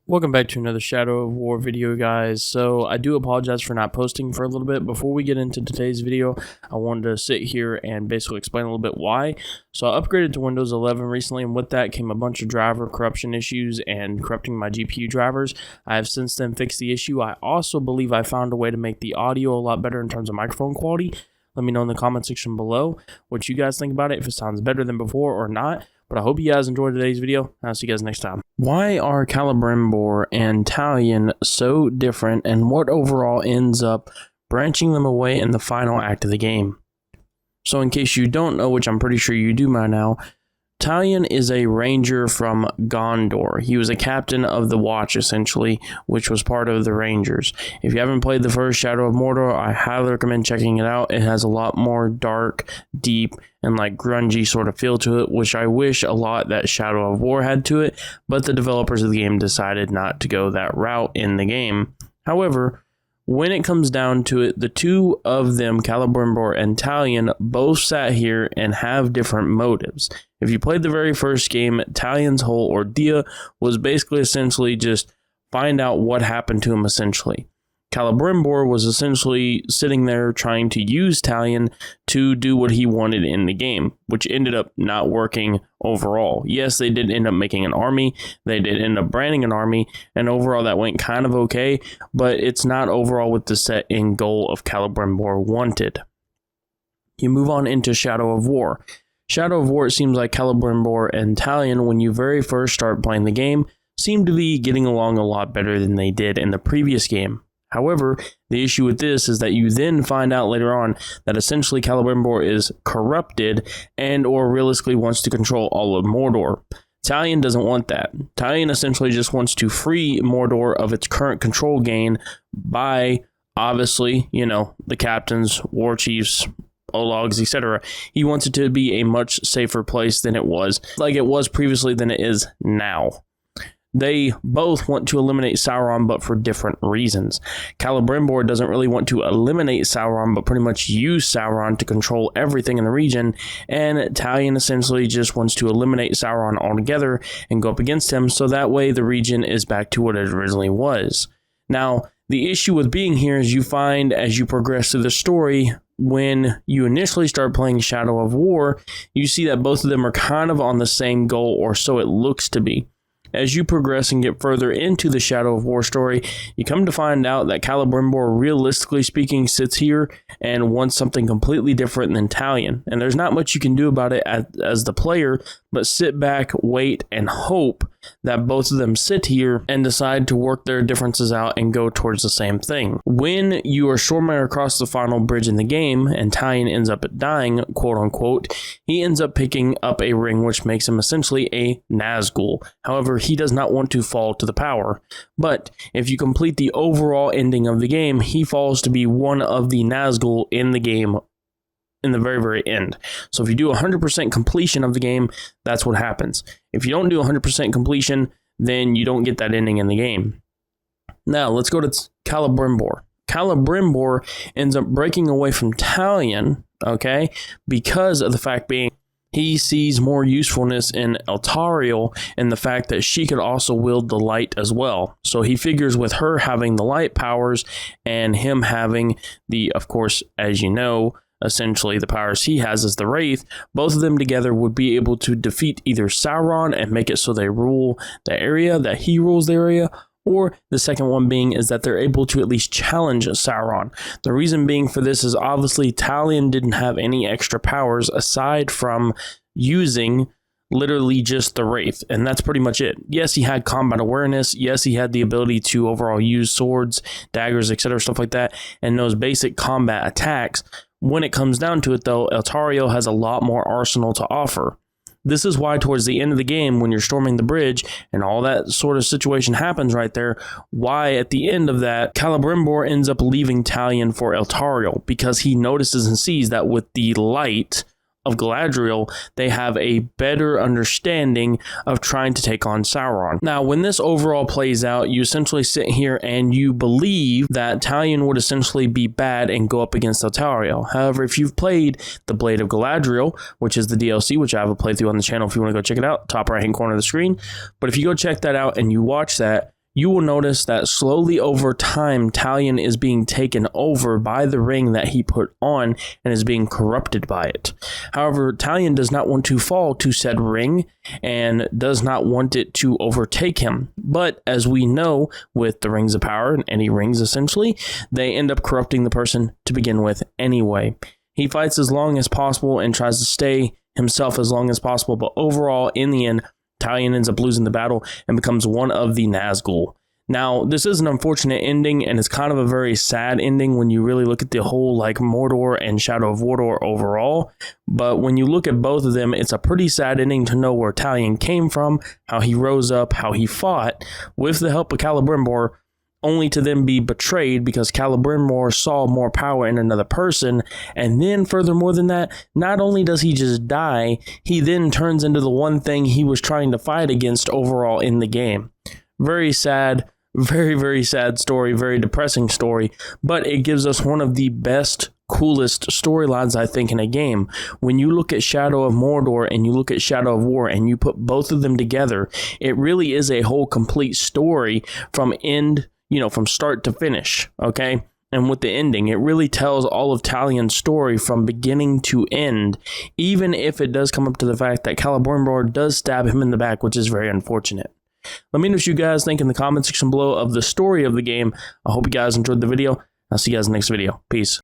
Welcome back to another Shadow of War video, guys. So I do apologize for not posting for a little bit. Before we get into today's video, I wanted to sit here and basically explain a little bit why. So I upgraded to Windows 11 recently, and with that came a bunch of driver corruption issues and corrupting my GPU drivers. I have since then fixed the issue. I also believe I found a way to make the audio a lot better in terms of microphone quality. Let me know in the comment section below what you guys think about it, if it sounds better than before or not. But I hope you guys enjoyed today's video. I'll see you guys next time. Why are Celebrimbor and Talion so different, and what overall ends up branching them away in the final act of the game? So in case you don't know, which I'm pretty sure you do by now, Talion is a ranger from Gondor. He was a captain of the Watch, essentially, which was part of the Rangers. If you haven't played the first Shadow of Mordor, I highly recommend checking it out. It has a lot more dark, deep, and like grungy sort of feel to it, which I wish a lot that Shadow of War had to it, but the developers of the game decided not to go that route in the game. However, when it comes down to it, the two of them, Celebrimbor and Talion, both sat here and have different motives. If you played the very first game, Talion's whole ordeal was basically essentially just find out what happened to him essentially. Celebrimbor was essentially sitting there trying to use Talion to do what he wanted in the game, which ended up not working overall. Yes, they did end up making an army, they did end up branding an army, and overall that went kind of okay, but it's not overall what the set end goal of Celebrimbor wanted. You move on into Shadow of War. Shadow of War, it seems like Celebrimbor and Talion, when you very first start playing the game, seem to be getting along a lot better than they did in the previous game. However, the issue with this is that you then find out later on that essentially Celebrimbor is corrupted and or realistically wants to control all of Mordor. Talion doesn't want that. Talion essentially just wants to free Mordor of its current control gain by, obviously, the captains, war chiefs, Ologs, etc. He wants it to be a much safer place than it was, like it was previously than it is now. They both want to eliminate Sauron, but for different reasons. Celebrimbor doesn't really want to eliminate Sauron, but pretty much use Sauron to control everything in the region, and Talion essentially just wants to eliminate Sauron altogether and go up against him, so that way the region is back to what it originally was. Now, the issue with being here is you find as you progress through the story, when you initially start playing Shadow of War, you see that both of them are kind of on the same goal, or so it looks to be. As you progress and get further into the Shadow of War story, you come to find out that Celebrimbor, realistically speaking, sits here and wants something completely different than Talion. And there's not much you can do about it as the player, but sit back, wait, and hope that both of them sit here and decide to work their differences out and go towards the same thing. When you are storming across the final bridge in the game and Talion ends up dying, quote unquote, he ends up picking up a ring which makes him essentially a Nazgul. However, he does not want to fall to the power. But if you complete the overall ending of the game, he falls to be one of the Nazgul in the game in the very, very end. So if you do 100% completion of the game, that's what happens. If you don't do 100% completion, then you don't get that ending in the game. Now, let's go to Celebrimbor. Celebrimbor ends up breaking away from Talion, okay, because of the fact being he sees more usefulness in Eltariel and the fact that she could also wield the light as well. So he figures with her having the light powers and him having the, of course, as you know, essentially the powers he has as the Wraith, both of them together would be able to defeat either Sauron and make it so they rule the area, that he rules the area, or the second one being is that they're able to at least challenge Sauron. The reason being for this is obviously Talion didn't have any extra powers aside from using literally just the Wraith, and that's pretty much it. Yes, he had combat awareness. Yes, he had the ability to overall use swords, daggers, etc., stuff like that, and those basic combat attacks. When it comes down to it, though, Eltariel has a lot more arsenal to offer. This is why towards the end of the game, when you're storming the bridge and all that sort of situation happens right there, why at the end of that, Celebrimbor ends up leaving Talion for Eltariel, because he notices and sees that with the light of Galadriel, they have a better understanding of trying to take on Sauron. Now, when this overall plays out, you essentially sit here and you believe that Talion would essentially be bad and go up against Eltariel. However, if you've played The Blade of Galadriel, which is the DLC, which I have a playthrough on the channel if you want to go check it out, top right hand corner of the screen. But if you go check that out and you watch that, you will notice that slowly over time, Talion is being taken over by the ring that he put on and is being corrupted by it. However, Talion does not want to fall to said ring and does not want it to overtake him. But as we know, with the rings of power and any rings essentially, they end up corrupting the person to begin with anyway. He fights as long as possible and tries to stay himself as long as possible, but overall, in the end, Talion ends up losing the battle and becomes one of the Nazgul. Now, this is an unfortunate ending, and it's kind of a very sad ending when you really look at the whole like Mordor and Shadow of Mordor overall. But when you look at both of them, it's a pretty sad ending to know where Talion came from, how he rose up, how he fought with the help of Celebrimbor, only to then be betrayed because Celebrimbor saw more power in another person. And then furthermore than that, not only does he just die, he then turns into the one thing he was trying to fight against overall in the game. Very sad, very, very sad story, very depressing story, but it gives us one of the best, coolest storylines, I think, in a game. When you look at Shadow of Mordor and you look at Shadow of War and you put both of them together, it really is a whole complete story from from start to finish, okay? And with the ending, it really tells all of Talion's story from beginning to end, even if it does come up to the fact that Celebrimbor does stab him in the back, which is very unfortunate. Let me know what you guys think in the comment section below of the story of the game. I hope you guys enjoyed the video. I'll see you guys in the next video. Peace.